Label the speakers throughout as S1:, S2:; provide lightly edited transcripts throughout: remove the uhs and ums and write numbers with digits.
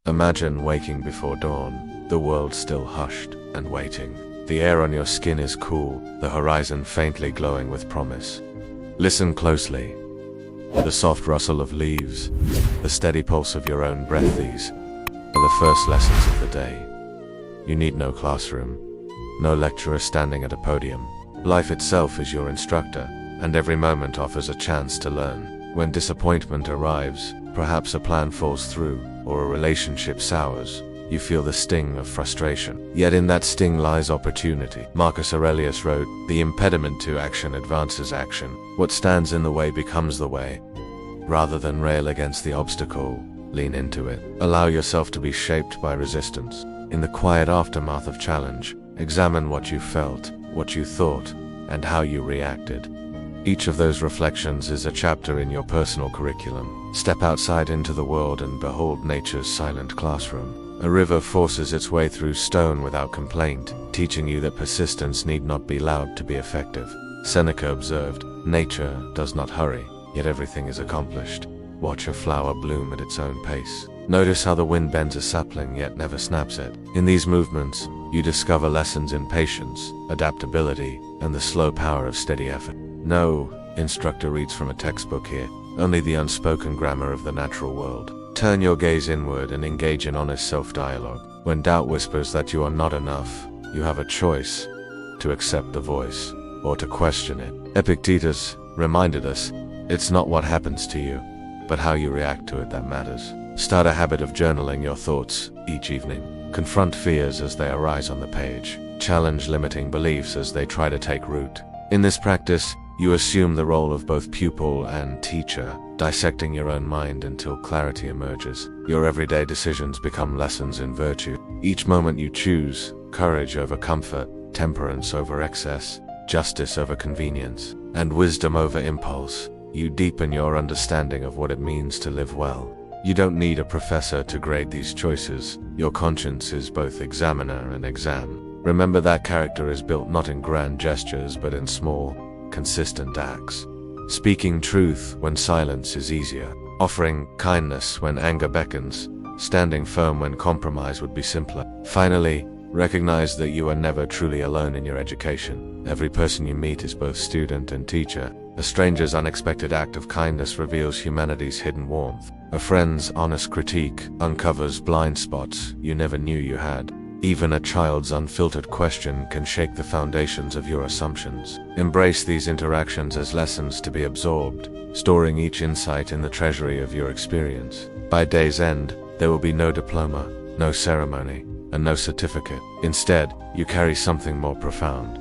S1: Imagine waking before dawn, the world still hushed and waiting. The air on your skin is cool, the horizon faintly glowing with promise. Listen closely. The soft rustle of leaves, the steady pulse of your own breath, these are the first lessons of the day. You need no classroom, no lecturer standing at a podium. Life itself is your instructor, and every moment offers a chance to learn. When disappointment arrives, perhaps a plan falls through, or a relationship sours, you feel the sting of frustration. Yet in that sting lies opportunity. Marcus Aurelius wrote, "The impediment to action advances action. What stands in the way becomes the way." Rather than rail against the obstacle, lean into it. Allow yourself to be shaped by resistance. In the quiet aftermath of challenge, examine what you felt, what you thought, and how you reacted. Each of those reflections is a chapter in your personal curriculum. Step outside into the world and behold nature's silent classroom. A river forces its way through stone without complaint, teaching you that persistence need not be loud to be effective. Seneca observed, "Nature does not hurry, yet everything is accomplished. Watch a flower bloom at its own pace. Notice how the wind bends a sapling yet never snaps it." In these movements, you discover lessons in patience, adaptability, and the slow power of steady effort. No instructor reads from a textbook here, only the unspoken grammar of the natural world. Turn your gaze inward and engage in honest self-dialogue. When doubt whispers that you are not enough, you have a choice: to accept the voice, or to question it. Epictetus reminded us, it's not what happens to you, but how you react to it that matters. Start a habit of journaling your thoughts each evening. Confront fears as they arise on the page. Challenge limiting beliefs as they try to take root. In this practice, you assume the role of both pupil and teacher, dissecting your own mind until clarity emerges. Your everyday decisions become lessons in virtue. Each moment you choose, courage over comfort, temperance over excess, justice over convenience, and wisdom over impulse, you deepen your understanding of what it means to live well. You don't need a professor to grade these choices. Your conscience is both examiner and exam. Remember that character is built not in grand gestures but in small, consistent acts. Speaking truth when silence is easier. Offering kindness when anger beckons. Standing firm when compromise would be simpler. Finally, recognize that you are never truly alone in your education. Every person you meet is both student and teacher. A stranger's unexpected act of kindness reveals humanity's hidden warmth. A friend's honest critique uncovers blind spots you never knew you had. Even a child's unfiltered question can shake the foundations of your assumptions. Embrace these interactions as lessons to be absorbed, storing each insight in the treasury of your experience. By day's end, there will be no diploma, no ceremony, and no certificate. Instead, you carry something more profound.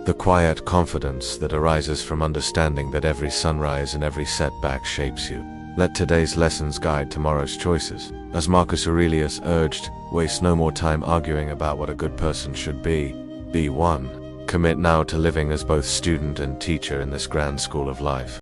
S1: The quiet confidence that arises from understanding that every sunrise and every setback shapes you. Let today's lessons guide tomorrow's choices. As Marcus Aurelius urged, waste no more time arguing about what a good person should be. Be one. Commit now to living as both student and teacher in this grand school of life.